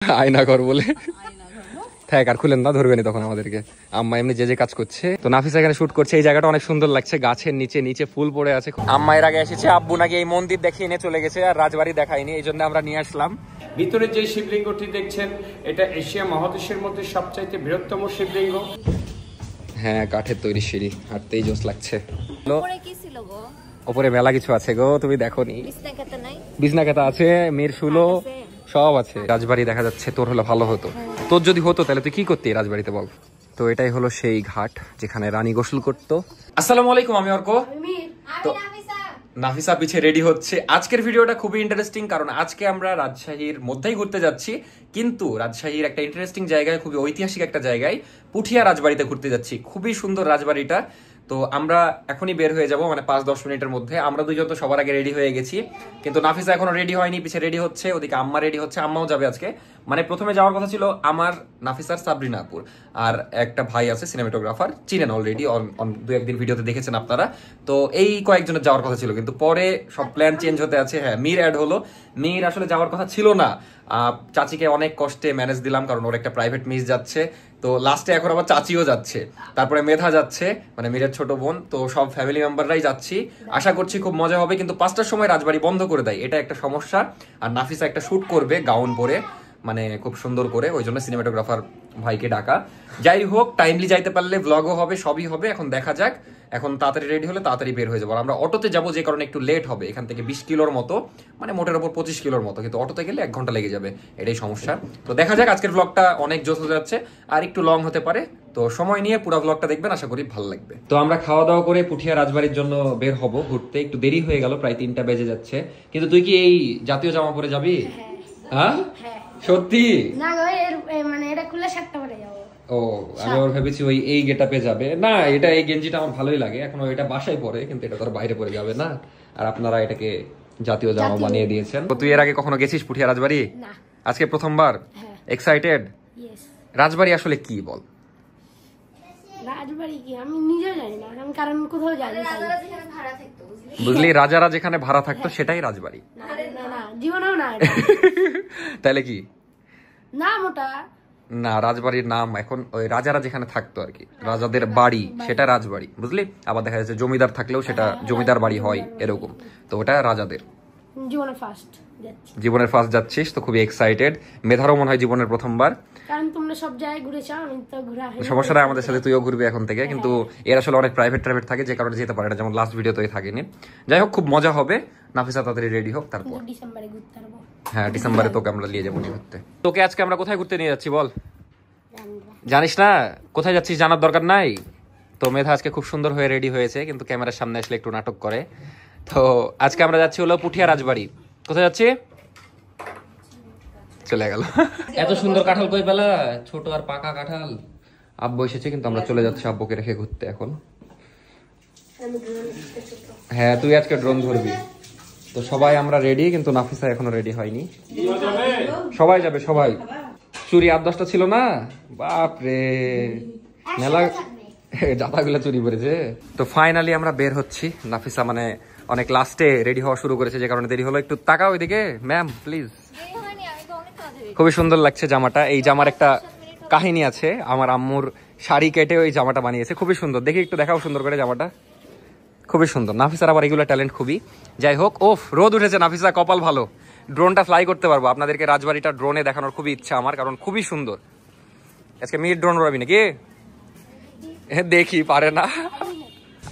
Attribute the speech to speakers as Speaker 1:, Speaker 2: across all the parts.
Speaker 1: আয়নাঘর বলে থাক, আর খুলেন না, ধরবেনি তখন আমাদেরকে। আম্মা এমনি যে কাজ করছে, তো নাফিসা এখানে শুট করছে। এই জায়গাটা অনেক সুন্দর লাগছে, গাছের নিচে নিচে ফুল পড়ে আছে। আম্মা এর আগে এসেছে, আব্বু নাকি এই মন্দির দেখিয়ে নিয়ে চলে গেছে, আর রাজবাড়ি দেখায়নি, এই জন্য আমরা নিয়ে আসলাম।
Speaker 2: ভিতরে যে শিবলিঙ্গটি দেখছেন, এটা এশিয়া মহাদেশের মধ্যে সবচাইতে বৃহত্তম শিবলিঙ্গ।
Speaker 1: হ্যাঁ, কাঠের তৈরি সিঁড়ি, হাঁটতেই জোশ লাগছে। ওপরে মেলা কিছু আছে গো, তুমি দেখো নি? বিছনা খাতা আছে, মেয়ের শুলো সব আছে। রাজবাড়ি দেখা যাচ্ছে, তোর হলো ভালো হতো। তোর যদি হতো তাহলে তুই কি করতি রাজবাড়িতে বল? তো এটাই হলো সেই ঘাট যেখানে রানী গোসল করতো। আসসালামু আলাইকুম, আমি অর্ক। তো নাফিসা পিছে রেডি হচ্ছে। আজকের ভিডিওটা খুবই ইন্টারেস্টিং, কারণ আজকে আমরা রাজশাহীর মধ্যেই ঘুরতে যাচ্ছি, কিন্তু রাজশাহীর একটা ইন্টারেস্টিং জায়গায়, খুবই ঐতিহাসিক একটা জায়গায়, পুঠিয়া রাজবাড়িতে ঘুরতে যাচ্ছি। খুবই সুন্দর রাজবাড়িটা। তো আমরা এখনই বের হয়ে যাব, মানে 5-10 মিনিটের মধ্যে। আমরা দুজন তো সবার আগে রেডি হয়ে গেছি, কিন্তু নাফিসা এখনো রেডি হয়নি, পিছে রেডি হচ্ছে। ওদিকে আম্মা রেডি হচ্ছে, আম্মাও যাবে আজকে। মানে প্রথমে যাওয়ার কথা ছিল আমার, নাফিসার, সাবরিনাপুর, আর একটা ভাই আছে সিনেমাটোগ্রাফার, চিনেন অলরেডি, 2-1 দিন ভিডিওতে দেখেছেন আপনারা। তো এই কয়েকজনের যাওয়ার কথা ছিল, কিন্তু পরে সব প্ল্যান চেঞ্জ হতে আছে। হ্যাঁ, মীর অ্যাড হলো। মীর আসলে যাওয়ার কথা ছিল না, চাচিকে অনেক কষ্টে ম্যানেজ দিলাম, কারণ ওর একটা প্রাইভেট মিস যাচ্ছে। তো লাস্টে এখন আবার চাচিও যাচ্ছে, তারপরে মেধা যাচ্ছে, মানে মীরের ছোট বোন। তো সব ফ্যামিলি মেম্বাররাই যাচ্ছি, আশা করছি খুব মজা হবে। কিন্তু 5টার সময় রাজবাড়ি বন্ধ করে দেয়, এটা একটা সমস্যা। আর নাফিসা একটা শুট করবে গাউন পরে, মানে খুব সুন্দর করে, ওই জন্য সিনেমাটোগ্রাফার ভাইকে ডাকা। যাই হোক, টাইমলি যাইতে পারলে ব্লগও হবে, সবই হবে। এখন দেখা যাক, এখন তাড়াতাড়ি রেডি হলে তাড়াতাড়ি বের হয়ে যাবো। আমরা অটোতে যাবো, যে কারণে একটু লেট হবে। এখান থেকে 20 কিলোর মতো, মানে মোটের ওপর 25 কিলোর মতো, কিন্তু অটোতে গেলে 1 ঘন্টা লেগে যাবে, এটাই সমস্যা। তো দেখা যাক, আজকের ব্লগটা অনেক জোশ হয়ে যাচ্ছে, আর একটু লং হতে পারে। তো সময় নিয়ে পুরো ব্লগটা দেখবেন, আশা করি ভালো লাগবে। তো আমরা খাওয়া দাওয়া করে পুঠিয়া রাজবাড়ির জন্য বের হব ঘুরতে। একটু দেরি হয়ে গেল, প্রায় 3টা বেজে যাচ্ছে। কিন্তু তুই কি এই জাতীয় জামা পরে যাবি? হ্যাঁ, সত্যি?
Speaker 3: না গো, মানে এটা খুলে 7টা পরে যাব।
Speaker 1: ও, আমি ওর ভেবেছি ওই এই গেটআপে যাবে। না, এটা এই গেঞ্জিটা আমার ভালোই লাগে, এখন এটা বাসায় পরে, কিন্তু এটা তো আর বাইরে পরে যাবে না। আর আপনারা এটাকে জাতীয় জামা বানিয়ে দিয়েছেন। তো তুই এর আগে কখনো গেছিস পুঠিয়া রাজবাড়ি?
Speaker 3: না।
Speaker 1: আজকে প্রথমবার? এক্সাইটেড?
Speaker 3: ইয়েস।
Speaker 1: রাজবাড়ি আসলে কি বল?
Speaker 3: রাজবাড়ি কি আমি নিজেও জানি না, কারণ কোথাও যাইনি।
Speaker 1: বুঝলি, রাজারা যেখানে ভাড়া থাকতো সেটাই রাজবাড়ি।
Speaker 3: না না, জীবনেও না।
Speaker 1: তাহলে কি?
Speaker 3: না, মোটা
Speaker 1: না, রাজবাড়ির নাম এখন ওই রাজারা যেখানে থাকতো আর কি, রাজাদের বাড়ি, সেটা রাজবাড়ি, বুঝলি? আবার দেখা যাচ্ছে জমিদার থাকলেও সেটা জমিদার বাড়ি হয়, এরকম। তো ওটা রাজাদের। জীবনের ফার্স্ট যাচ্ছিস, তো খুবই এক্সাইটেড। মেধারও মনে হয় জীবনের প্রথমবার,
Speaker 3: কারণ তোমরা সব জায়গায় ঘুরেছো, আমি তো ঘোরা হয়নি।
Speaker 1: সমস্যা নাই, আমাদের সাথে তুইও ঘুরবি এখন থেকে। কিন্তু এর আসলে অনেক প্রাইভেট থাকে, যে কারণে যেতে পারে না, যেমন লাস্ট ভিডিওতে থাকেনি। যাই হোক, খুব মজা হবে। নাফিসা তাড়াতাড়ি রেডি হোক, তারপর
Speaker 3: ডিসেম্বরে ঘুরতে পারবো।
Speaker 1: হ্যাঁ, ডিসেম্বরে তোকে আমরা নিয়ে যাবো ঘুরতে। তোকে আজকে আমরা কোথায় ঘুরতে নিয়ে যাচ্ছি বল? জানিস না? কোথায় যাচ্ছিস জানার দরকার নাই। তো মেধা আজকে খুব সুন্দর হয়ে রেডি হয়েছে, কিন্তু ক্যামেরার সামনে আসলে একটু নাটক করে। তো আজকে আমরা যাচ্ছি হলো পুঠিয়া রাজবাড়ি। কোথায় যাচ্ছি? চলে গেল। এত সুন্দর কাঁঠাল কই পেলা? ছোট আর পাকা কাঁঠাল। আব্বু এসেছে, কিন্তু আমরা চলে যাচ্ছি আব্বুকে রেখে ঘুরতে এখন। হ্যাঁ, তুই আজকে ড্রোন ধরবি। তো সবাই আমরা রেডি, কিন্তু নাফিসা এখনো রেডি হয়নি। সবাই যাবে, সবাই। চুরি 8-10টা ছিল না? বাপরে, মেলা জাতাগুলা চুরি করেছে। তো ফাইনালি আমরা বের হচ্ছি। নাফিসা মানে অনেক লাস্টে রেডি হওয়া শুরু করেছে, যে কারণে দেরি হলো। একটু তাকাও ওইদিকে ম্যাম, প্লিজ। খুবই সুন্দর লাগছে জামাটা। এই জামার একটা কাহিনী আছে, আমার আম্মুর শাড়ি কেটে ওই জামাটা বানিয়েছে, খুবই সুন্দর। দেখি একটু দেখাও সুন্দর করে জামাটা, খুবই সুন্দর। নাফিসার আবার এগুলো ট্যালেন্ট খুবই। যাই হোক, ওফ, রোদ উঠেছে। নাফিসা কপাল ভালো, ড্রোনটা ফ্লাই করতে পারবো। আপনাদেরকে রাজবাড়িটা ড্রোনে দেখানোর খুবই ইচ্ছা আমার, কারণ খুবই সুন্দর। আজকে মিড ড্রোন উড়াবি নাকি? দেখি পারে না।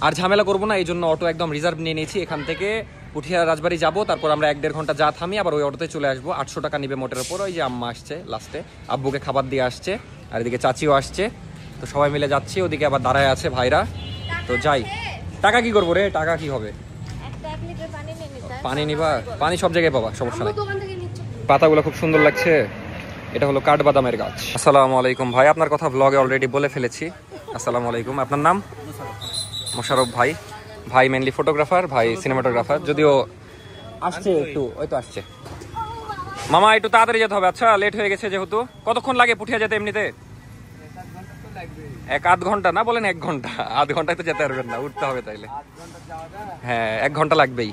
Speaker 1: আর ঝামেলা করবো না, এই জন্য অটো একদম রিজার্ভ নিয়ে নিয়েছি। এখান থেকে পুঠিয়া রাজবাড়ি যাবো, তারপর আমরা 1-1.5 ঘন্টা যা থামি, আবার ওই অটোতে চলে আসবো। 800 টাকা নিবে মোটের ওপর। ওই যে আম্মা আসছে লাস্টে, আব্বুকে খাবার দিয়ে আসছে, আর এদিকে চাচিও আসছে। তো সবাই মিলে যাচ্ছি। ওদিকে আবার দাঁড়ায় আছে ভাইরা। তো যাই। টাকা কি করবো রে? টাকা কি হবে? পানি নিবা? পানি সব জায়গায় পাবা, সমস্যা নাই। পাতাগুলো খুব সুন্দর লাগছে। এটা হলো কাঠবাদামের গাছ। আসসালামু আলাইকুম ভাই, আপনার কথা ব্লগে অলরেডি বলে ফেলেছি। আসসালামু আলাইকুম। আপনার নাম? মোশারফ ভাই। ভাই মেনলি ফটোগ্রাফার, ভাই সিনেমাটোগ্রাফার, যদিও আসছে একটু, ওই তো আসছে। মামা একটু তাড়াতাড়ি যেতে হবে। আচ্ছা, লেট হয়ে গেছে যেহেতু। কতক্ষণ লাগে পুঠিয়া যেতে এমনিতে? 1-8 ঘন্টা না, বলেন 1 ঘন্টা? 8 ঘন্টায় তো যেতে পারবেন না, উঠতে হবে তাইলে। হ্যাঁ, 1 ঘন্টা লাগবেই।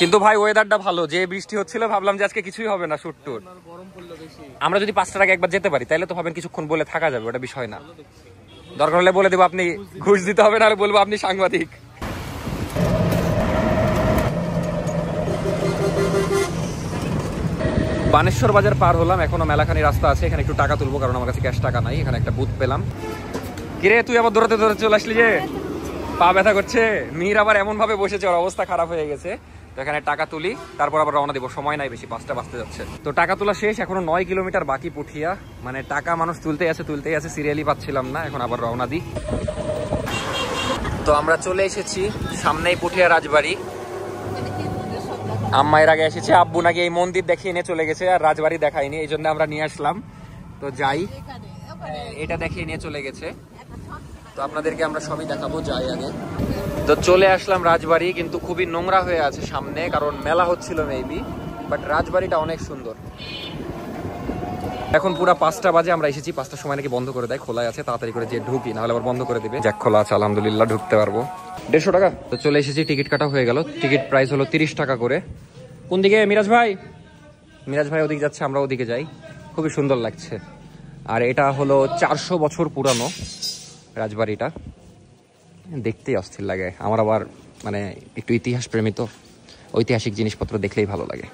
Speaker 1: কিন্তু ভাই ওয়েদারটা ভালো, যে বৃষ্টি হচ্ছিল ভাবলাম যে আজকে কিছুই হবে না শুট টুট। আমরা যদি 5টার আগে একবার যেতে পারি তাহলে তো ভাবেন কিছুক্ষণ বলে থাকা যাবে, ওটা বিষয় না। দরকার হলে বলে দেবো আপনি ঘুষ দিতে হবে, নাহলে বলবো আপনি সাংবাদিক। বানেশ্বর বাজার পার হলাম, এখনো মেলাখানি রাস্তা আছে, এখানে একটু টাকা তুলবো কারণ আমার কাছে ক্যাশ টাকা নাই। এখানে একটা বুথ পেলাম। কিরে তুই আবার দৌড়াতে দৌড়াতে চলে আসলি যে? পা ব্যথা করছে। মীর আবার এমন ভাবে বসেছে, ওর অবস্থা খারাপ হয়ে গেছে। তো এখানে টাকা তুলি, তারপর আবার রওনা দিব, সময় নাই বেশি, 5টা বাজতে যাচ্ছে। তো টাকা তোলা শেষ, এখনো 9 কিলোমিটার বাকি পুঠিয়া। মানে টাকা মানুষ তুলতেই আছে, সিরিয়ালি পাচ্ছিলাম না, এখন আবার রওনা দিই। তো আমরা চলে এসেছি, সামনেই পুঠিয়া রাজবাড়ি। আম্মা এর আগে এসেছে, আব্বু নাকি এই মন্দির দেখিয়ে নিয়ে চলে গেছে, আর রাজবাড়ি দেখায়নি, এই জন্য আমরা নিয়ে আসলাম। তো যাই, এটা দেখিয়ে নিয়ে চলে গেছে, তো আপনাদেরকে আমরা সবই দেখাবো, যাই আগে। তো চলে আসলাম রাজবাড়ি, কিন্তু খুবই নোংরা হয়ে আছে সামনে, কারণ মেলা হচ্ছিল মেবি, বাট রাজবাড়িটা অনেক সুন্দর। এখন পুরা 5টা বাজে, আমরা এসেছি 5টার সময় নাকি বন্ধ করে দেয়, খোলা আছে, তাড়াতাড়ি করে যে ঢুকি, নাহলে আবার বন্ধ করে দিবে। যাক খোলা আছে আলহামদুলিল্লাহ, ঢুকতে পারবো। 150 টাকা। তো চলে এসেছি, টিকিট কাটা হয়ে গেল। টিকিট প্রাইস হলো 30 টাকা করে। কোন দিকে মিরাজ ভাই? মিরাজ ভাই ওদিকে যাচ্ছে, আমরা ওদিকে যাই। খুবই সুন্দর লাগছে। আর এটা হলো 400 বছর পুরানো রাজবাড়িটা, দেখতেই অস্থির লাগে। আমার আবার মানে একটু ইতিহাস প্রেমী, তো ঐতিহাসিক জিনিসপত্র দেখলেই ভালো লাগে।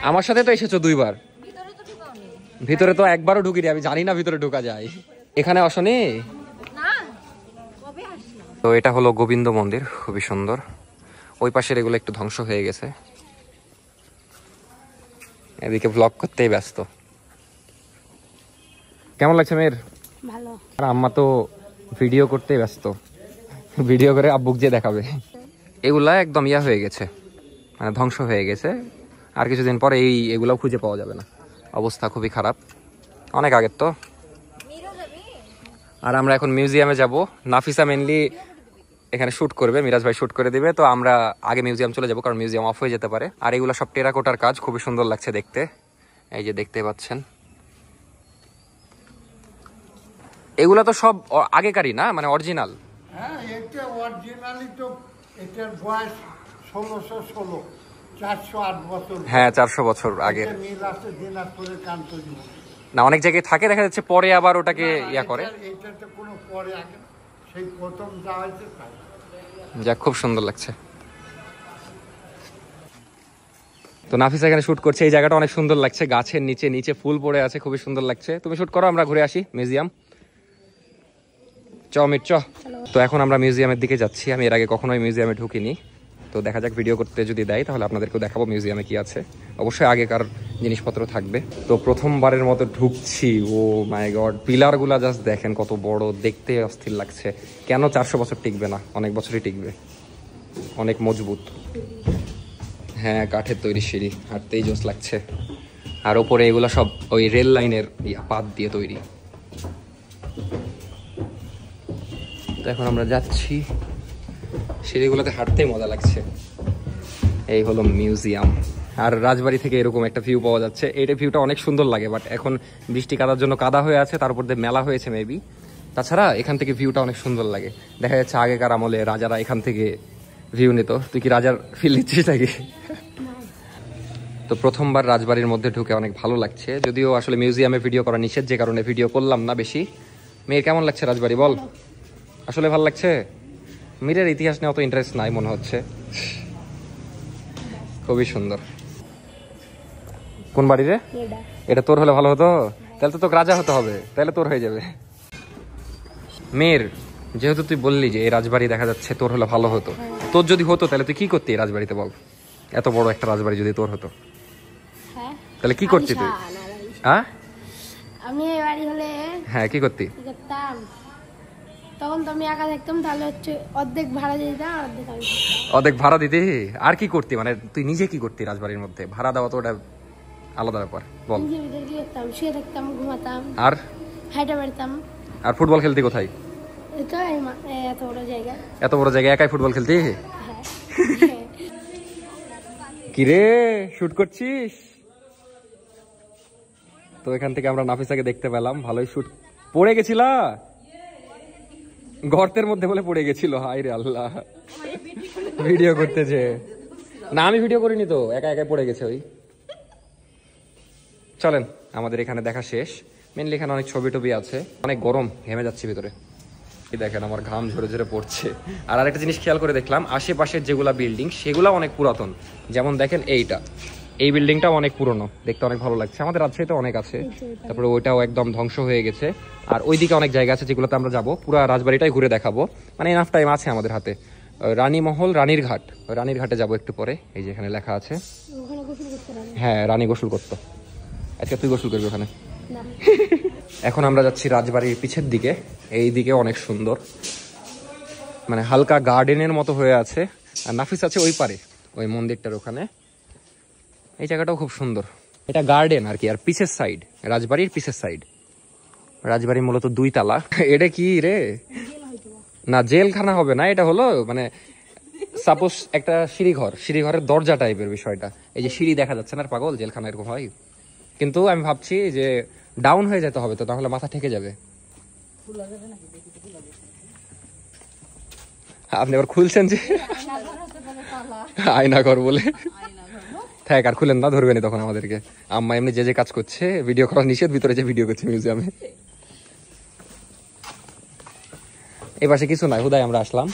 Speaker 1: আমার সাথে তো এসেছো 2 বার, ভিতরে তো একবারও ঢুকিনি, আমি জানি না ভিতরে ঢোকা যায়। এখানে আসনি? তো এটা হলো গোবিন্দ মন্দির, খুবই সুন্দর। ওই পাশের এগুলো একটু ধ্বংস হয়ে গেছে। এদিকে ব্লগ করতেই ব্যস্ত। কেমন লাগছে মেয়ের?
Speaker 3: ভালো।
Speaker 1: আর আম্মা তো ভিডিও করতেই ব্যস্ত, ভিডিও করে আব্বুক যে দেখাবে। এগুলা একদম ইয়া হয়ে গেছে, মানে ধ্বংস হয়ে গেছে। আর কিছুদিন পরে এগুলাও খুঁজে পাওয়া যাবে না, অবস্থা খুবই খারাপ, অনেক আগের তো। আর আমরা এখন মিউজিয়ামে যাব। নাফিসা মেনলি এখানে শুট করবে, মিরাজ ভাই শুট করে দিবে। তো আমরা আগে মিউজিয়াম চলে যাব, কারণ মিউজিয়াম অফ হয়ে যেতে পারে। আর এগুলো সব টেরাকোটার কাজ, খুবই সুন্দর লাগছে দেখতে। এই যে দেখতে পাচ্ছেন, এগুলো তো সব আগেকারই না, মানে অরিজিনাল।
Speaker 4: হ্যাঁ, এটা অরিজিনালি তো, এটার বয়স 1616, 408 বছর।
Speaker 1: হ্যাঁ, 400 বছর আগে।
Speaker 4: মিল আছে দিনাজপুরের কান্তজি।
Speaker 1: না, অনেক জায়গায় থাকে, দেখা যাচ্ছে পরে আবার ওটাকে ইয়া করে।
Speaker 4: এটা তো কোনো পরে আগে, সেই প্রথম যা হয়েছে তাই।
Speaker 1: যাক, খুব সুন্দর লাগছে। তো নাফিসা এখানে শুট করছে, এই জায়গাটা অনেক সুন্দর লাগছে, গাছের নিচে নিচে ফুল পড়ে আছে, খুবই সুন্দর লাগছে। তুমি শুট করো, আমরা ঘুরে আসি মিউজিয়াম। তো এখন আমরা মিউজিয়ামের দিকে যাচ্ছি। আমি এর আগে কখনোই মিউজিয়ামে ঢুকিনি, তো দেখা যাক ভিডিও করতে যদি দেয় তাহলে আপনাদেরকেও দেখাবো মিউজিয়ামে কি আছে। অবশ্যই আগেকার জিনিসপত্র থাকবে। তো প্রথমবারের মতো ঢুকছি। ও মাই গড, পিলারগুলা জাস্ট দেখেন কত বড়, দেখতে অস্থির লাগছে। কেন 400 বছর টিকবে না? অনেক বছরই টিকবে, অনেক মজবুত। হ্যাঁ, কাঠের তৈরি সিঁড়ি, হাঁটতেই জোস লাগছে। আর ওপরে এগুলা সব ওই রেল লাইনের পাত দিয়ে তৈরি। তো এখন আমরা যাচ্ছি, সিঁড়িগুলোতে হাঁটতেই মজা লাগছে। এই হলো মিউজিয়াম। আর রাজবাড়ি থেকে এরকম একটা ভিউ পাওয়া যাচ্ছে। এইটা ভিউটা অনেক সুন্দর লাগে, বাট এখন বৃষ্টি কাদার জন্য কাদা হয়ে আছে, তার উপর দিয়ে মেলা হয়েছে মেবি। তাছাড়া এখান থেকে ভিউটা অনেক সুন্দর লাগে। দেখা যাচ্ছে আগেকার আমলে রাজারা এখান থেকে ভিউ নিত। তুই কি রাজার ফিল নিচ্ছিস নাকি? তো প্রথমবার রাজবাড়ির মধ্যে ঢুকে অনেক ভালো লাগছে, যদিও আসলে মিউজিয়ামে ভিডিও করা নিষেধ, যে কারণে ভিডিও করলাম না বেশি। মেয়ের কেমন লাগছে রাজবাড়ি বল? আসলে ভালো লাগছে? মীরের ইতিহাস নিয়ে অত ইন্টারেস্ট নাই মনে হচ্ছে। খুবই সুন্দর। কোন বাড়ি রে? এটা তোর হলে ভালো হতো, তাহলে তো তোকে রাজা হতে হবে, তাহলে তোর হয়ে যাবে। মেয়ের যেহেতু তুই বললি যে এই রাজবাড়ি দেখা যাচ্ছে তোর হলে ভালো হতো, তোর যদি হতো তাহলে তুই কি করতি এই রাজবাড়িতে বল? এত বড় একটা রাজবাড়ি যদি তোর হতো তাহলে কি করতি তুই? হ্যাঁ,
Speaker 3: আমি এই বাড়ি হলে
Speaker 1: হ্যাঁ কি করতি?
Speaker 3: করতাম, তখন তো আমি একা থাকতাম, তাহলে হচ্ছে অর্ধেক ভাড়া দিয়ে দিতাম, অর্ধেক আমি থাকতাম।
Speaker 1: অর্ধেক ভাড়া দিতে? আর কি করতি, মানে তুই নিজে কি করতি রাজবাড়ির মধ্যে? ভাড়া দেওয়া তো ওটা আলাদা ব্যাপার, বল।
Speaker 3: নিজের ভিতরে কি করতাম? শুয়ে থাকতাম, ঘুমাতাম,
Speaker 1: আর
Speaker 3: হাইটা বেড়তাম।
Speaker 1: আর ফুটবল খেলতি কোথায়?
Speaker 3: তো এত বড় জায়গা,
Speaker 1: এত বড় জায়গায় একাই ফুটবল খেলতি?
Speaker 3: হ্যাঁ।
Speaker 1: কি রে, শুট করছিস? তো এখান থেকে আমরা নাফিসাকে দেখতে পেলাম, ভালোই শুট। পড়ে গেছিলা গর্তের মধ্যে বলে পড়ে গেছিল, হায় রে আল্লাহ। ভিডিও করতেছে না, আমি ভিডিও করিনি তো, একা একা পড়ে গেছে ওই। চলেন, আমাদের এখানে দেখা শেষ। মেনলি এখানে অনেক ছবি টবি আছে। অনেক গরম, ঘেমে যাচ্ছি ভিতরে। দেখেন আমার ঘাম ঝরে ঝরে পড়ছে। আর আরেকটা জিনিস খেয়াল করে দেখলাম, আশেপাশের যেগুলা বিল্ডিং সেগুলো অনেক পুরাতন। যেমন দেখেন এই বিল্ডিংটাও অনেক পুরনো, দেখতে অনেক ভালো লাগছে। আমাদের রাজশাহীতে অনেক আছে, তারপরে ওইটাও একদম ধ্বংস হয়ে গেছে। আর ওইদিকে অনেক জায়গা আছে যেগুলোতে আমরা যাবো, পুরো রাজবাড়িটাই ঘুরে দেখাবো। মানে এনাফ টাইম আছে আমাদের হাতে। রানীমহল, রানীর ঘাট, রানীর ঘাটে যাবো একটু পরে। এই যে এখানে লেখা আছে, হ্যাঁ রানী গোসল করতো। আজকে তুই গোসল করবি ওখানে। এখন আমরা যাচ্ছি রাজবাড়ির পিছের দিকে। এই দিকে অনেক সুন্দর, মানে হালকা গার্ডেনের মতো হয়ে আছে। আর নাফিস আছে ওই পারে, ওই মন্দিরটার ওখানে। এই জায়গাটাও খুব সুন্দর, এটা গার্ডেন আর কি। আর পিছের সাইড, রাজবাড়ির পিছের সাইড। রাজবাড়ি মূলত 2 তালা। এটা কি রে? না জেলখানা হবে না, এটা হলো মানে সাপোজ একটা সিঁড়িঘরের দরজা টাইপের বিষয়টা। এই যে সিঁড়ি দেখা যাচ্ছে না, পাগল, জেলখানা এরকম হয়। কিন্তু আমি ভাবছি যে ডাউন হয়ে যেতে হবে, তো তাহলে মাথা ঠেকে যাবে। আপনি আবার খুলছেন যে আয়নাঘর বলে। থাক আর খুলেন না, ধরবেনি তখন আমাদেরকে। আম্মা এমনি যে কাজ করছে, ভিডিও করা নিষেধ, ভিতরে যে ভিডিও করছে মিউজিয়ামে। এই পাশে কিছু নাই, হুদাই আমরা আসলাম।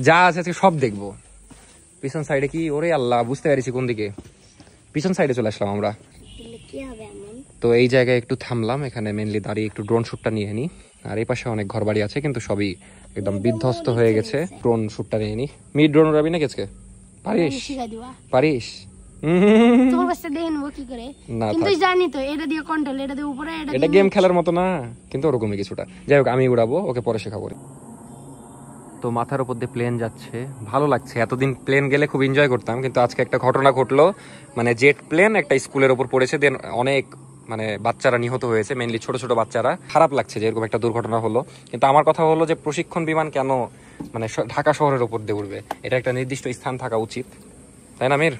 Speaker 1: যা আছে আজকে সব দেখবো। পিছন সাইডে কি, ওরে আল্লাহ, বুঝতে পারছি কোন দিকে। পিছন সাইডে চলে আসলাম আমরা। তো এই জায়গায় একটু থামলাম, এখানে মেনলি দাঁড়িয়ে একটু ড্রোন শুটটা নিয়ে নিই। আর এই পাশে অনেক ঘর বাড়ি আছে, কিন্তু সবই একদম বিধ্বস্ত হয়ে গেছে। ড্রোন শুটটা নিয়ে নিই। মি ড্রোন উড়াবি না কেসকে? পারিস? পারিস?
Speaker 3: তোমার কাছে দেখেন ও কি করে,
Speaker 1: না
Speaker 3: কিন্তু জানি তো এটা দিয়ে কন্ট্রোল, এটা দিয়ে উপরে,
Speaker 1: এটা গেম খেলার মতো না, কিন্তু ওরকমই কিছুটা। যাই হোক, আমি উড়াবো, ওকে পরে শেখাবো। তো মাথার উপর দিয়ে প্লেন যাচ্ছে, ভালো লাগছে। এতদিন প্লেন গেলে খুব এনজয় করতাম, কিন্তু আজকে একটা ঘটনা ঘটলো। মানে জেট প্লেন একটা স্কুলের উপর পড়েছে, দেন অনেক মানে বাচ্চারা নিহত হয়েছে, মেনলি ছোট ছোট বাচ্চারা। খারাপ লাগছে যে এরকম একটা দুর্ঘটনা হলো। কিন্তু আমার কথা হলো যে প্রশিক্ষণ বিমান কেন মানে ঢাকা শহরের উপর দিয়ে উঠবে? এটা একটা নির্দিষ্ট স্থান থাকা উচিত, তাই না মির?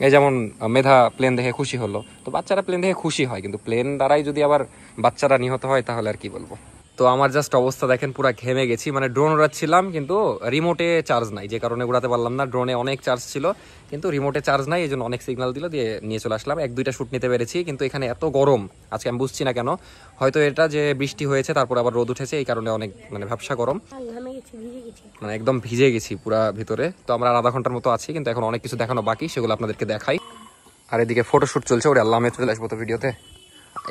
Speaker 1: এই যেমন মেধা প্লেন দেখে খুশি হলো, তো বাচ্চারা প্লেন দেখে খুশি হয়, কিন্তু প্লেন দ্বারাই যদি আবার বাচ্চারা নিহত হয় তাহলে আর কি বলবো। তো আমার জাস্ট অবস্থা দেখেন, পুরো ঘেমে গেছি। মানে ড্রোন উড়াচ্ছিলাম, কিন্তু রিমোটে চার্জ নাই, যে কারণে উড়াতে পারলাম না। ড্রোনে অনেক চার্জ ছিল, কিন্তু রিমোটে চার্জ নাই, এই জন্য অনেক সিগন্যাল দিল, দিয়ে নিয়ে চলে আসলাম। 1-2টা শুট নিতে পেরেছি, কিন্তু এখানে এত গরম আজকে, আমি বুঝছি না কেন। হয়তো এটা যে বৃষ্টি হয়েছে, তারপর আবার রোদ উঠেছে, এই কারণে অনেক মানে ভ্যাপসা গরম, মানে একদম ভিজে গেছি পুরা ভিতরে। তো আমরা 1/2 ঘন্টার মতো আছি, কিন্তু এখন অনেক কিছু দেখানো বাকি, সেগুলো আপনাদেরকে দেখাই। আর এদিকে ফটোশুট চলছে, ওরে আল্লাহ, আমি চলে আসবো তো ভিডিওতে।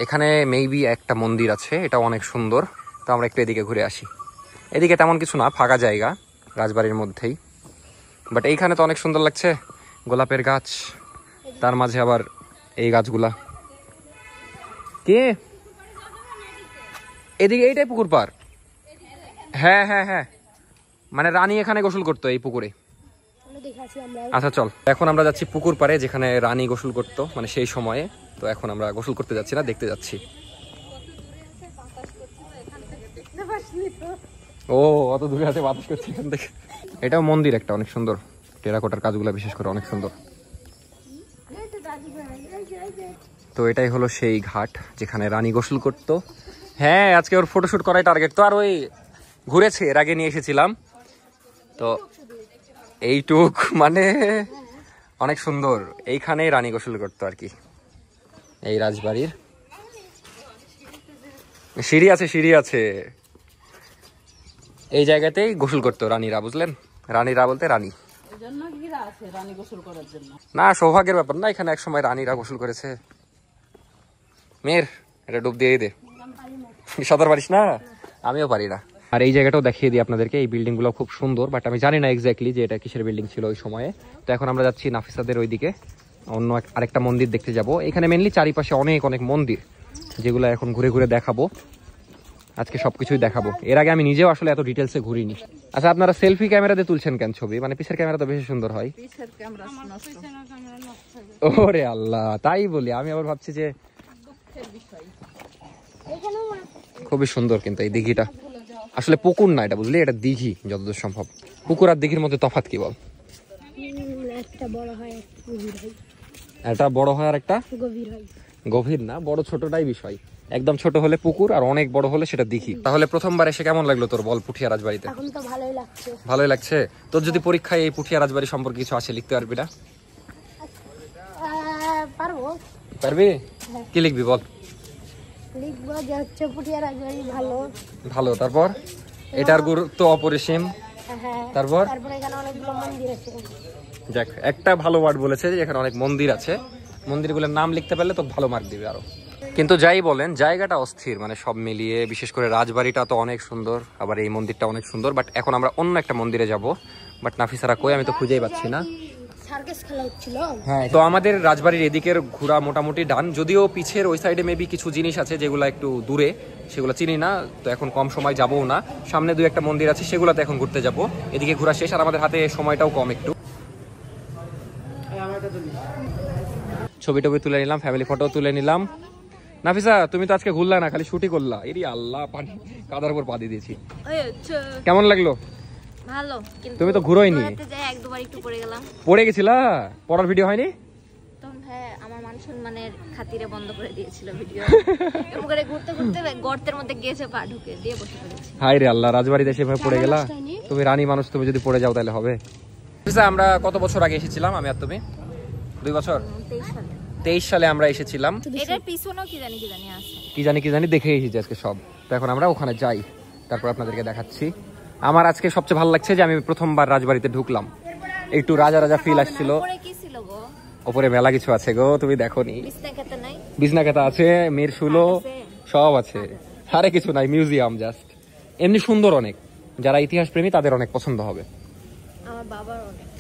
Speaker 1: এখানে মেবি একটা মন্দির আছে, এটা অনেক সুন্দর। তো আমরা একটু এদিকে ঘুরে আসি। এদিকে তেমন কিছু না, ফাঁকা জায়গা রাজবাড়ির মধ্যেই, বাট এইখানে তো অনেক সুন্দর লাগছে। গোলাপের গাছ, তার মাঝে আবার এই গাছগুলা। কে এদিকে? এইটাই পুকুর পার? হ্যাঁ হ্যাঁ হ্যাঁ, মানে রানী এখানে গোসল করতো এই পুকুরে। আচ্ছা চল, এখন আমরা যাচ্ছি পুকুর পাড়ে, যেখানে রানী গোসল করতো মানে সেই সময়ে। তো এখন আমরা গোসল করতে যাচ্ছি না, দেখতে যাচ্ছি। ও অত দূরে আছে, বাতাস করছে এখান থেকে। এটাও মন্দির একটা, অনেক সুন্দর। টেরাকোটার কাজগুলো বিশেষ করে অনেক সুন্দর। তো এটাই হলো সেই ঘাট যেখানে রানী গোসল করতো। হ্যাঁ, আজকে ওর ফটোশুট করাই টার্গেট। তো আর ওই ঘুরেছে, এর আগে নিয়ে এসেছিলাম তো এইটুক, মানে অনেক সুন্দর। এইখানেই রানী গোসল করতো আর কি, এই রাজবাড়ির। সিঁড়ি আছে, সিঁড়ি আছে, এই জায়গাতেই গোসল করতো রানীরা, বুঝলেন? রানীরা বলতে রানী না, সৌভাগ্যের ব্যাপার না, এখানে এক সময় রানীরা গোসল করেছে। মেয়ের এটা ডুব দিয়ে দে, সাঁতার পারিস না? আমিও পারি না। আর এই জায়গাটাও দেখিয়ে দিই আপনাদেরকে, এই বিল্ডিং গুলো খুব সুন্দর, বাট আমি জানি না এক্স্যাক্টলি যে এটা কিসের বিল্ডিং ছিল ওই সময়ে। তো এখন আমরা যাচ্ছি নাফিসাদের ওইদিকে, অন্য আরেকটা মন্দির দেখতে যাব। এখানে মেনলি চারিপাশে অনেক অনেক মন্দির, যেগুলো এখন ঘুরে ঘুরে দেখাবো। আজকে সবকিছুই দেখাবো। এর আগে আমি নিজেও আসলে এত ডিটেলসে ঘুরিনি। আচ্ছা, আপনারা সেলফি ক্যামেরা দিয়ে তুলছেন কেন ছবি? মানে পিসের ক্যামেরা তো বেশি সুন্দর হয়। ওরে আল্লাহ, তাই বলি। আমি আবার ভাবছি যে খুবই সুন্দর, কিন্তু এই দিঘিটা আসলে পুকুর না, এটা বুঝলি, এটা দিঘি যতদূর সম্ভব। পুকুর আর দিঘির মধ্যে তফাৎ কি বল? একটা বড় হয় আর একটা গভীর না, বড় ছোটটাই বিষয়। একদম ছোট হলে পুকুর, আর অনেক বড় হলে সেটা দিঘি। তাহলে প্রথমবার এসে কেমন লাগলো তোর বল পুঠিয়া রাজবাড়িতে?
Speaker 3: এখন তো ভালোই লাগছে।
Speaker 1: ভালোই লাগছে। তোর যদি পরীক্ষায় এই পুঠিয়া রাজবাড়ি সম্পর্কে কিছু আসে, লিখতে পারবি না?
Speaker 3: পারবো।
Speaker 1: পারবি? কি লিখবি বল?
Speaker 3: লিখবো যে হচ্ছে পুঠিয়া রাজবাড়ি ভালো।
Speaker 1: ভালো, তারপর এটার গুরুত্ব অপরিসীম।
Speaker 3: হ্যাঁ,
Speaker 1: তারপর
Speaker 3: এখানে অনেকগুলো মন্দির আছে।
Speaker 1: দেখ, একটা ভালো ওয়ার্ড বলেছে যে এখানে অনেক মন্দির আছে। মন্দিরগুলোর নাম লিখতে পারলে তো ভালো মার্ক দিবে আরো। কিন্তু যাই বলেন, জায়গাটা অস্থির, মানে সব মিলিয়ে। বিশেষ করে রাজবাড়িটা তো অনেক সুন্দর, আবার এই মন্দিরটা অনেক সুন্দর। বাট এখন আমরা অন্য একটা মন্দিরে যাব, বাট নাফিসারা কই আমি তো খুঁজেই পাচ্ছি না।
Speaker 3: সার্কাস খেলা হচ্ছিল।
Speaker 1: হ্যাঁ, তো আমাদের রাজবাড়ির এদিকের ঘোরা মোটামুটি ডান, যদিও পিছের ওই সাইডে মেবি কিছু জিনিস আছে যেগুলো একটু দূরে, সেগুলো চিনি না, তো এখন কম সময় যাবও না। সামনে দুই একটা মন্দির আছে, সেগুলোতে এখন ঘুরতে যাব। এদিকে ঘোরা শেষ, আর আমাদের হাতে সময়টাও কম একটু। ছবি টবি তুলে নিলাম, ফ্যামিলি ফটো তুলে নিলাম। নাফিসা, তুমি তো আজকে ঘুরলা না, খালি শুটি করলা। এরি আল্লাহ, পানি কাদার উপর পা দিয়ে দিয়েছি। কেমন লাগলো?
Speaker 5: ভালো, কিন্তু
Speaker 1: তুমি তো ঘুরোইনি।
Speaker 5: এক দুবার একটু পড়ে গেলাম।
Speaker 1: পড়ে গেছিলা? পড়ার ভিডিও হয়নি?
Speaker 5: তখন হ্যাঁ, আমার মান সম্মানের খাতিরে বন্ধ করে দিয়েছিল ভিডিও। এরকম করে ঘুরতে ঘুরতে গর্তের মধ্যে গিয়েছে, পা ঢুকে দিয়ে বসে পড়েছি।
Speaker 1: হাই রে আল্লাহ, রাজবাড়িতে এসে পড়ে গেলা। তুমি রানী মানুষ, তুমি যদি পড়ে যাও তাহলে হবে? আমরা কত বছর আগে এসেছিলাম আমি আর তুমি? 2 বছর। 23 সালে আমরা এসেছিলাম।
Speaker 5: এটার পিছনেও কি জানি আছে,
Speaker 1: কি জানি দেখে এসেছি আজকে সব। তো এখন আমরা ওখানে যাই, তারপর আপনাদেরকে দেখাচ্ছি। আমার আজকে সবচেয়ে ভালো লাগছে যে আমি প্রথমবার রাজবাড়িতে ঢুকলাম, একটু রাজা রাজা ফিল আসছিল। ওপরে মেলা কিছু আছে গো, তুমি দেখোনি? বিছনা খাতা আছে, মেয়ের শুলো সব আছে। আরে কিছু নাই, মিউজিয়াম জাস্ট। এমনি সুন্দর অনেক, যারা ইতিহাস প্রেমী তাদের অনেক পছন্দ হবে।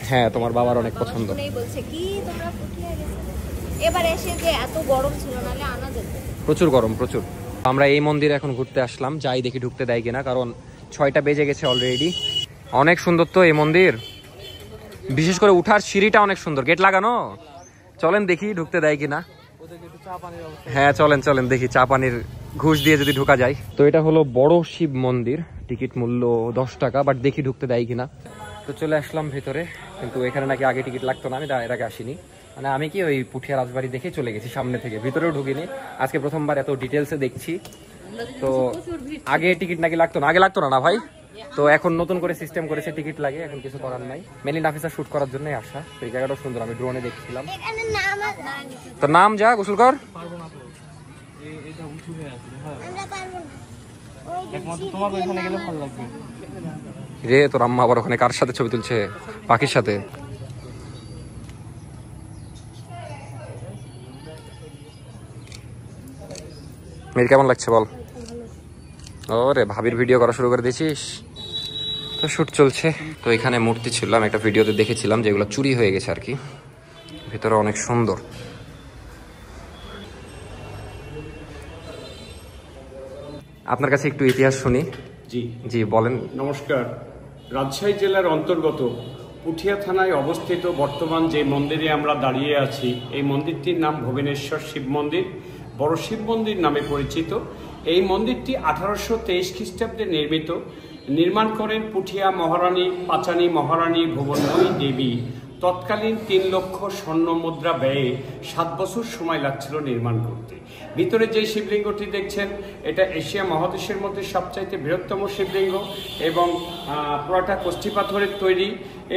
Speaker 1: হ্যাঁ, তোমার বাবার অনেক পছন্দ। প্রচুর গরম, প্রচুর। আমরা এই মন্দিরে এখন ঘুরতে আসলাম, যাই দেখি ঢুকতে দেয় কিনা, কারণ 6টা বেজে গেছে অলরেডি। অনেক সুন্দর তো এই মন্দির, বিশেষ করে উঠার সিঁড়িটা অনেক সুন্দর। গেট লাগানো, চলেন দেখি ঢুকতে দেয় কিনা। হ্যাঁ চলেন চলেন দেখি, চা পানির ঘুষ দিয়ে যদি ঢোকা যায়। তো এটা হলো বড় শিব মন্দির, টিকিট মূল্য 10 টাকা, বাট দেখি ঢুকতে দেয় কিনা। তো চলে আসলাম ভেতরে, কিন্তু এখানে নাকি আগে টিকিট লাগতো না। আমি এর আগে আসিনি, মানে আমি কি ওই পুঠিয়া রাজবাড়ি দেখে চলে গেছি সামনে থেকে, ভিতরেও ঢুকিনি। আজকে প্রথমবার এত ডিটেলসে দেখছি। তো আগে টিকিট নাকি লাগতো না, আগে লাগতো না না ভাই? তো এখন নতুন করে সিস্টেম করেছে, টিকিট লাগে, এখন কিছু করার নাই। মেনলি নাফিসা শুট করার জন্যই আসা। তো এই জায়গাটাও সুন্দর, আমি ড্রোনে দেখছিলাম। তো নাম যা, গোসল কর। রে তোর আম্মা আবার ওখানে কার সাথে ছবি তুলছে? পাখির সাথে। মেয়ের কেমন লাগছে বল? ওরে ভাবির ভিডিও করা শুরু করে দিয়েছিস? তো শুট চলছে। তো এখানে মূর্তি ছিল, আমি একটা ভিডিওতে দেখেছিলাম যেগুলো চুরি হয়ে গেছে আর কি। ভিতরে অনেক সুন্দর। আপনার কাছে একটু ইতিহাস শুনি।
Speaker 2: জি
Speaker 1: জি বলেন।
Speaker 2: নমস্কার। রাজশাহী জেলার অন্তর্গত পুঠিয়া থানায় অবস্থিত বর্তমান যে মন্দিরে আমরা দাঁড়িয়ে আছি, এই মন্দিরটির নাম ভুবনেশ্বর শিব মন্দির, বড় শিব মন্দির নামে পরিচিত। এই মন্দিরটি 1823 খ্রিস্টাব্দে নির্মাণ করেন পুঠিয়া মহারানী পাঁচানী মহারানী ভুবনময়ী দেবী। তৎকালীন 3 লক্ষ স্বর্ণ মুদ্রা ব্যয়ে 7 বছর সময় লাগছিল নির্মাণ করতে। ভিতরে যে শিবলিঙ্গটি দেখছেন, এটা এশিয়া মহাদেশের মধ্যে সবচাইতে বৃহত্তম শিবলিঙ্গ এবং পুরোটা কষ্টি পাথরের তৈরি।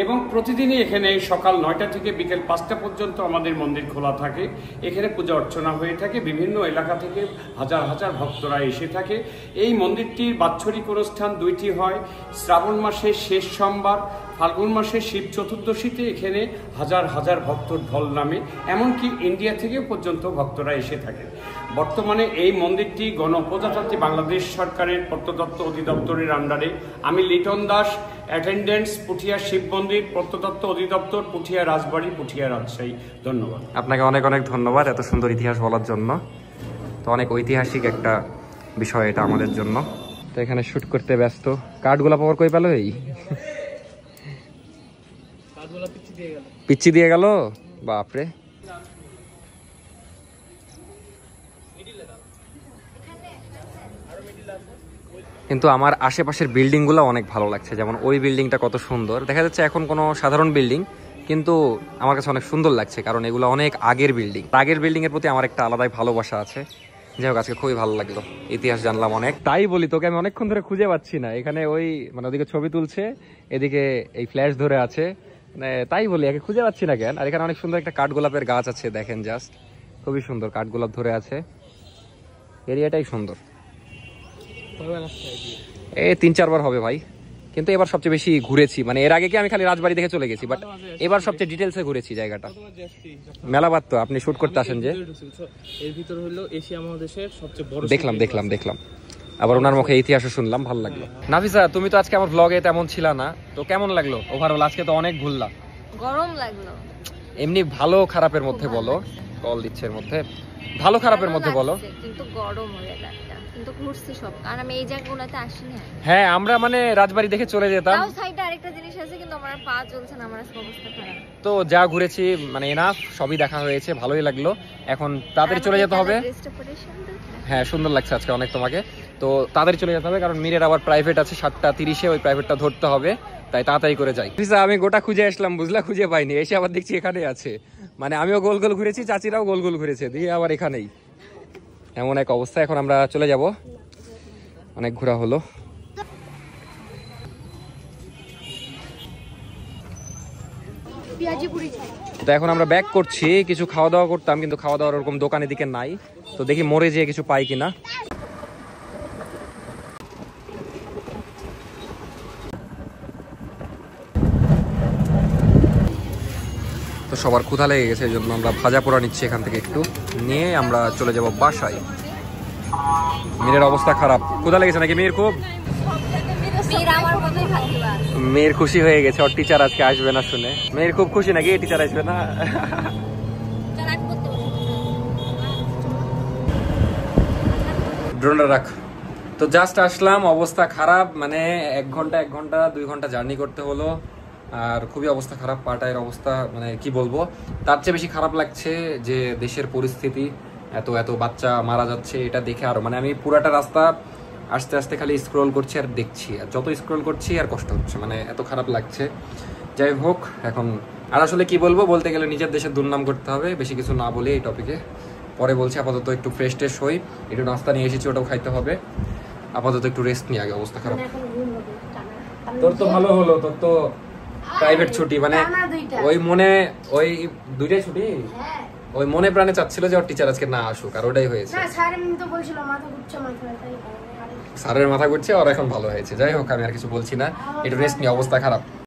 Speaker 2: এবং প্রতিদিনই এখানে সকাল 9টা থেকে বিকেল 5টা পর্যন্ত আমাদের মন্দির খোলা থাকে। এখানে পূজা অর্চনা হয়ে থাকে, বিভিন্ন এলাকা থেকে হাজার হাজার ভক্তরা এসে থাকে। এই মন্দিরটির বাৎসরিক অনুষ্ঠান 2টি হয়, শ্রাবণ মাসের শেষ সোমবার, ফাল্গুন মাসের শিব চতুর্দশীতে এখানে হাজার হাজার ভক্তর ঢল নামে, এমনকি ইন্ডিয়া থেকেও পর্যন্ত ভক্তরা এসে থাকে। বর্তমানে এই মন্দিরটি গণপ্রজাতন্ত্রী বাংলাদেশ সরকারের প্রত্নতত্ত্ব অধিদপ্তরের আন্ডারে। আমি লিটন দাস, অ্যাটেন্ডেন্টস, পুঠিয়া শিব মন্দির, প্রত্নতত্ত্ব অধিদপ্তর, পুঠিয়া রাজবাড়ি, পুঠিয়া রাজশাহী। ধন্যবাদ
Speaker 1: আপনাকে, অনেক অনেক ধন্যবাদ এত সুন্দর ইতিহাস বলার জন্য। তো অনেক ঐতিহাসিক একটা বিষয় এটা আমাদের জন্য। তো এখানে শুট করতে ব্যস্ত। কাঠগুলা পাওয়ার কই পেল? এই পিচ্ছি দিয়ে গেল, বাপরে। কিন্তু আমার আশেপাশের বিল্ডিং গুলো অনেক ভালো লাগছে। যেমন ওই বিল্ডিংটা কত সুন্দর দেখা যাচ্ছে, এখন কোনো সাধারণ বিল্ডিং, কিন্তু আমার কাছে অনেক সুন্দর লাগছে, কারণ এগুলো অনেক আগের বিল্ডিং। আগের বিল্ডিং এর প্রতি আমার একটা আলাদাই ভালোবাসা আছে। যাই হোক আজকে খুবই ভালো লাগলো, ইতিহাস জানলাম অনেক। তাই বলি তোকে আমি অনেকক্ষণ ধরে খুঁজে পাচ্ছি না, এখানে ওই মানে ওদিকে ছবি তুলছে, এদিকে এই ফ্ল্যাশ ধরে আছে, মানে তাই বলি একে খুঁজে পাচ্ছি না কেন। আর এখানে অনেক সুন্দর একটা কাঠগোলাপের গাছ আছে, দেখেন জাস্ট খুবই সুন্দর কাঠগোলাপ ধরে আছে, এরিয়াটাই সুন্দর। এই 3-4 বার হবে ভাই, কিন্তু এবার সবচেয়ে বেশি ঘুরেছি, মানে এর আগে কি আমি খালি রাজবাড়ি দেখে চলে গেছি, বাট এবার সবচেয়ে ডিটেলসে ঘুরেছি জায়গাটা। মেলাবাদ তো আপনি শুট করতে আসেন যে,
Speaker 6: এর ভিতর হলো এশিয়া মহাদেশের সবচেয়ে বড়।
Speaker 1: দেখলাম আবার ওনার মুখে ইতিহাসও শুনলাম, ভালো লাগলো। নাফিসা তুমি তো আজকে আমার ব্লগে তেমন ছিল না, তো কেমন লাগলো ওভারঅল? আজকে তো অনেক ঘুরলাম।
Speaker 5: গরম লাগলো।
Speaker 1: এমনি ভালো খারাপের মধ্যে বলো, কল দিচ্ছে এর মধ্যে, ভালো খারাপের মধ্যে বলো।
Speaker 5: কিন্তু গরম ওয়েদারটা, কিন্তু ঘুরছি সব, কারণ আমি এই জায়গাগুলোতে আসিনি।
Speaker 1: হ্যাঁ আমরা মানে রাজবাড়ি দেখে চলে যেতাম।
Speaker 5: তাও সাইডে আরেকটা জিনিস আছে, কিন্তু আমার পা চলছে না, আমার আজকে অবস্থা খারাপ।
Speaker 1: তো যা ঘুরেছি মানে এনাফ, সবই দেখা হয়েছে, ভালোই লাগলো। এখন তাড়াতাড়ি চলে যেতে হবে। হ্যাঁ সুন্দর লাগছে আজকে অনেক তোমাকে। তো তাড়াতাড়ি চলে যেতে হবে, কারণ মীরের আবার প্রাইভেট আছে 7:30-এ, ওই প্রাইভেটটা ধরতে হবে, তাই তাড়াতাড়ি করে যাই। আমি গোটা খুঁজে আসলাম বুঝলা, খুঁজে পাইনি, এসে আবার দেখছি এখানে আছে, মানে আমিও গোল গোল ঘুরেছি, চাচিরাও গোল গোল ঘুরেছে, দিয়ে আবার এখানেই এমন এক অবস্থা। এখন আমরা চলে যাব, অনেক ঘোরা হলো। তো এখন আমরা ব্যাক করছি, কিছু খাওয়া দাওয়া করতাম, কিন্তু খাওয়া দাওয়ার ওরকম দোকানের দিকে নাই, তো দেখি মোড়ে যেয়ে কিছু পাই কিনা। তো সবার ক্ষুধা লেগে গেছে, এই জন্য আমরা ভাজা পোড়া নিচ্ছি এখান থেকে, একটু নিয়ে আমরা চলে যাব বাসায়। মেয়ের অবস্থা খারাপ, ক্ষুধা লেগেছে নাকি মেয়ের খুব? মেয়ের খুশি হয়ে গেছে, ওর টিচার আজকে আসবে না শুনে। মেয়ের খুব খুশি নাকি টিচার আসবে না? ড্রোনটা রাখ। তো জাস্ট আসলাম, অবস্থা খারাপ, মানে 1 ঘন্টা 2 ঘন্টা জার্নি করতে হলো, আর খুবই অবস্থা খারাপ, পাটায়ের অবস্থা মানে কি বলবো। তার চেয়ে বেশি খারাপ লাগছে যে দেশের পরিস্থিতি, এত বাচ্চা মারা যাচ্ছে, এটা দেখে আরো মানে আমি পুরাটা রাস্তা আস্তে আস্তে খালি স্ক্রল করছি আর দেখছি, আর যত স্ক্রল করছি আর কষ্ট হচ্ছে, মানে এত খারাপ লাগছে। যাই হোক এখন আর আসলে কি বলবো, বলতে গেলে নিজের দেশের দুর্নাম করতে হবে, বেশি কিছু না বলে এই টপিকে পরে বলছি। আপাতত একটু ফ্রেশ ট্রেশ হই, একটু নাস্তা নিয়ে এসেছি, ওটাও খাইতে হবে। আপাতত একটু রেস্ট নিয়ে আগে, অবস্থা খারাপ। তোর তো ভালো হলো, তোর তো প্রাইভেট ছুটি, মানে ওই মনে ওই 2টাই ছুটি, ওই মনে প্রাণে চাচ্ছিল যে ওর টিচার আজকে না আসুক, আর ওটাই হয়েছে। স্যারের মাথা ঘুরছে, আর এখন ভালো হয়েছে। যাই হোক আমি আর কিছু বলছি না, একটু রেস্ট নিয়ে, অবস্থা খারাপ।